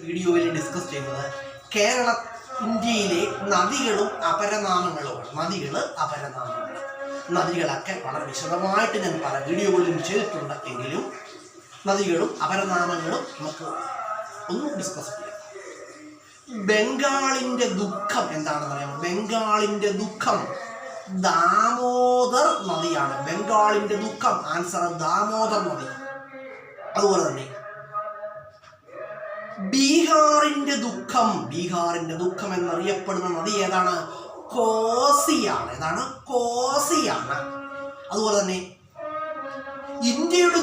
വീഡിയോയിൽ ഡിസ്കസ് ചെയ്യുന്നത് ഇന്ത്യയിലെ നദികളും അപരനാമങ്ങളുമാണ്. നദികളൊക്കെ വളരെ വിശദമായിട്ട് ഞാൻ പല വീഡിയോകളിലും ചെയ്തിട്ടുണ്ട്. എങ്കിലും നദികളും അപരനാമങ്ങളും നമുക്ക് ഒന്ന് ഡിസ്കസ് ചെയ്യാം. ബംഗാളിന്റെ ദുഃഖം എന്താണെന്ന് അറിയാമോ? ബംഗാളിന്റെ ദുഃഖം ദാമോദർ നദിയാണ്. ബംഗാളിന്റെ ദുഃഖം ആൻസർ ദാമോദർ നദി. അതുപോലെ തന്നെ ബീഹാറിന്റെ ദുഃഖം എന്നറിയപ്പെടുന്ന നദി ഏതാണ്? കോസിയാണ്. കോസിയാണ്. അതുപോലെ തന്നെ ഇന്ത്യയുടെ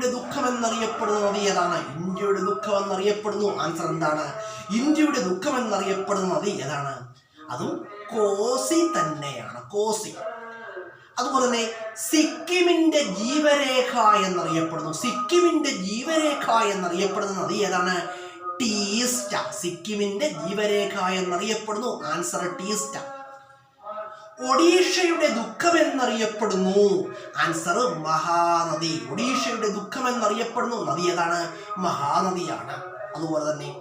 ദുഃഖം എന്നറിയപ്പെടുന്ന നദി ഏതാണ്? ഇന്ത്യയുടെ ദുഃഖം എന്നറിയപ്പെടുന്നു. ആൻസർ എന്താണ്? ഇന്ത്യയുടെ ദുഃഖം എന്നറിയപ്പെടുന്ന നദി ഏതാണ്? അതും കോസി തന്നെയാണ്. കോസി. അതുപോലെ തന്നെ സിക്കിമിന്റെ ജീവരേഖ എന്നറിയപ്പെടുന്ന നദി ഏതാണ്? ടീസ്റ്റ. സിക്കിമിന്റെ ജീവരേഖ എന്നറിയപ്പെടുന്നു. ആൻസർ ടീസ്റ്റ. ഒഡീഷയുടെ ദുഃഖം എന്നറിയപ്പെടുന്നു. ആൻസർ മഹാനദി. ഒഡീഷയുടെ ദുഃഖം എന്നറിയപ്പെടുന്നു നദി ഏതാണ്? മഹാനദിയാണ്. അതുപോലെ തന്നെ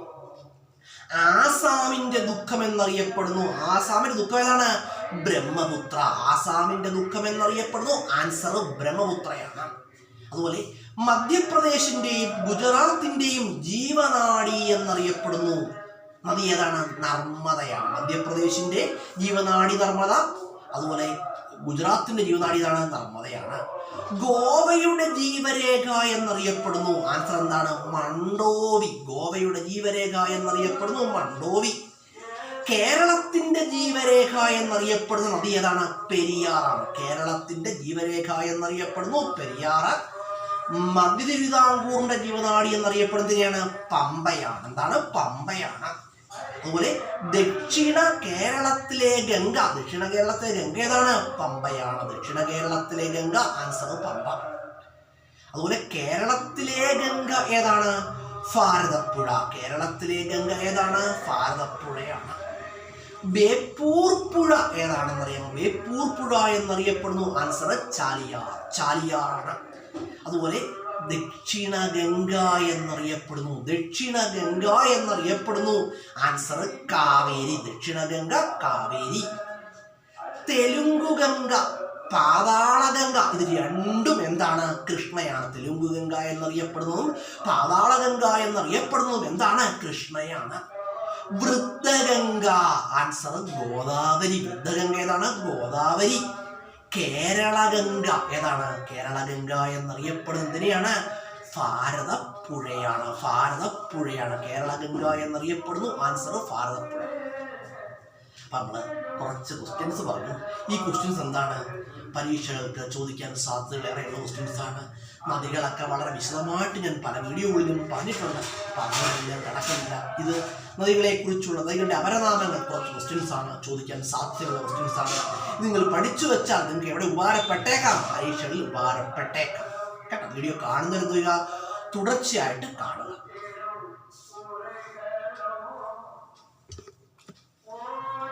ആസാമിന്റെ ദുഃഖം എന്നറിയപ്പെടുന്നു. ആസാമിന്റെ ദുഃഖം ഏതാണ്? ബ്രഹ്മപുത്ര. ആസാമിന്റെ ദുഃഖം എന്നറിയപ്പെടുന്നു. ആൻസർ ബ്രഹ്മപുത്രയാണ്. അതുപോലെ മധ്യപ്രദേശിന്റെയും ഗുജറാത്തിന്റെയും ജീവനാഡി എന്നറിയപ്പെടുന്നു നദി ഏതാണ്? നർമ്മദയാണ്. മധ്യപ്രദേശിന്റെ ജീവനാഡി നർമ്മദ. അതുപോലെ ഗുജറാത്തിന്റെ ജീവനാഡി ഏതാണ്? നർമ്മദയാണ്. ഗോവയുടെ ജീവരേഖ എന്നറിയപ്പെടുന്നു. ആൻസർ എന്താണ്? മണ്ഡോവി. ഗോവയുടെ ജീവരേഖ എന്നറിയപ്പെടുന്നു മണ്ഡോവി. കേരളത്തിന്റെ ജീവരേഖ എന്നറിയപ്പെടുന്ന നദി ഏതാണ്? പെരിയാറാണ്. കേരളത്തിന്റെ ജീവരേഖ എന്നറിയപ്പെടുന്നു പെരിയാറ്. മധ്യ തിരുവിതാംകൂറിന്റെ ജീവനാഡി എന്നറിയപ്പെടുന്നതിനെയാണ് പമ്പയാണ്. എന്താണ്? പമ്പയാണ്. അതുപോലെ ദക്ഷിണ കേരളത്തിലെ ഗംഗ ഏതാണ്? പമ്പയാണ്. ദക്ഷിണ കേരളത്തിലെ ഗംഗ ആൻസർ പമ്പ. അതുപോലെ കേരളത്തിലെ ഗംഗ ഏതാണ്? ഭാരതപ്പുഴ. കേരളത്തിലെ ഗംഗ ഏതാണ്? ഭാരതപ്പുഴയാണ്. ബേപ്പൂർ പുഴ ഏതാണെന്നറിയാമോ? ബേപ്പൂർ പുഴ എന്നറിയപ്പെടുന്നു. ആൻസർ ചാലിയാറാണ്. അതുപോലെ ദക്ഷിണ ഗംഗ എന്നറിയപ്പെടുന്നു. ആൻസർ കാവേരി. ദക്ഷിണ ഗംഗ കാവേരി. തെലുങ്കു ഗംഗ, പാതാള ഗംഗ, ഇത് രണ്ടും എന്താണ്? കൃഷ്ണയാണ്. തെലുങ്കു ഗംഗ എന്നറിയപ്പെടുന്നതും പാതാള ഗംഗ എന്നറിയപ്പെടുന്നതും എന്താണ്? കൃഷ്ണയാണ്. വൃദ്ധഗംഗ ആൻസർ ഗോദാവരി. വൃദ്ധഗംഗ ഏതാണ്? ഗോദാവരി. കേരള ഗംഗ ഏതാണ്? കേരള ഗംഗ എന്നറിയപ്പെടുന്നതിനെയാണ് ഭാരതപ്പുഴയാണ്. കേരള ഗംഗ എന്നറിയപ്പെടുന്നു. ആൻസർ ഭാരതപ്പുഴ. അപ്പൊ നമ്മള് കുറച്ച് ക്വസ്റ്റ്യൻസ് പറഞ്ഞു. ഈ ക്വസ്റ്റ്യൻസ് എന്താണ്? പരീക്ഷകൾക്ക് ചോദിക്കാൻ സാധ്യതകളേറെയുള്ള ക്വസ്റ്റ്യൻസ് ആണ്. നദികളൊക്കെ വളരെ വിശദമായിട്ട് ഞാൻ പല വീഡിയോകളിലും പറഞ്ഞിട്ടുണ്ട്. അപ്പൊ അങ്ങനെ കിടക്കുന്നില്ല. ഇത് നദികളുടെ അപരനാമങ്ങൾ കുറച്ച് ക്വസ്റ്റ്യൻസ് ആണ്. ചോദിക്കാൻ സാധ്യതയുള്ള ക്വസ്റ്റ്യൻസ് ആണ്. നിങ്ങൾ പഠിച്ചു വെച്ചാൽ നിങ്ങൾക്ക് എവിടെ ഉപകാരപ്പെട്ടേക്കാം? പരീക്ഷകളിൽ ഉപകാരപ്പെട്ടേക്കാം കേട്ടോ. വീഡിയോ കാണുന്നതിന് തുടർച്ചയായിട്ട് കാണുക.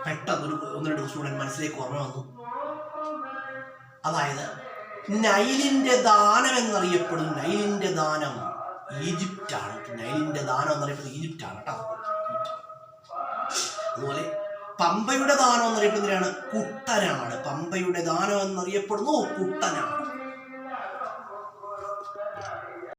പെട്ടെന്ന് ഒന്ന് രണ്ട് സ്റ്റുഡന്റ് മനസ്സിലേക്ക് ഓർമ്മ വന്നു. അതായത് നൈലിന്റെ ദാനം എന്നറിയപ്പെടുന്നു. നൈലിന്റെ ദാനം ഈജിപ്റ്റാണ്. നൈലിന്റെ ദാനം എന്നറിയപ്പെടുന്നത് ഈജിപ്റ്റാണ് കേട്ടോ. അതുപോലെ പമ്പയുടെ ദാനം എന്നറിയപ്പെടുന്നതിനാണ് കുട്ടനാട്. പമ്പയുടെ ദാനം എന്നറിയപ്പെടുന്നു കുട്ടനാട്.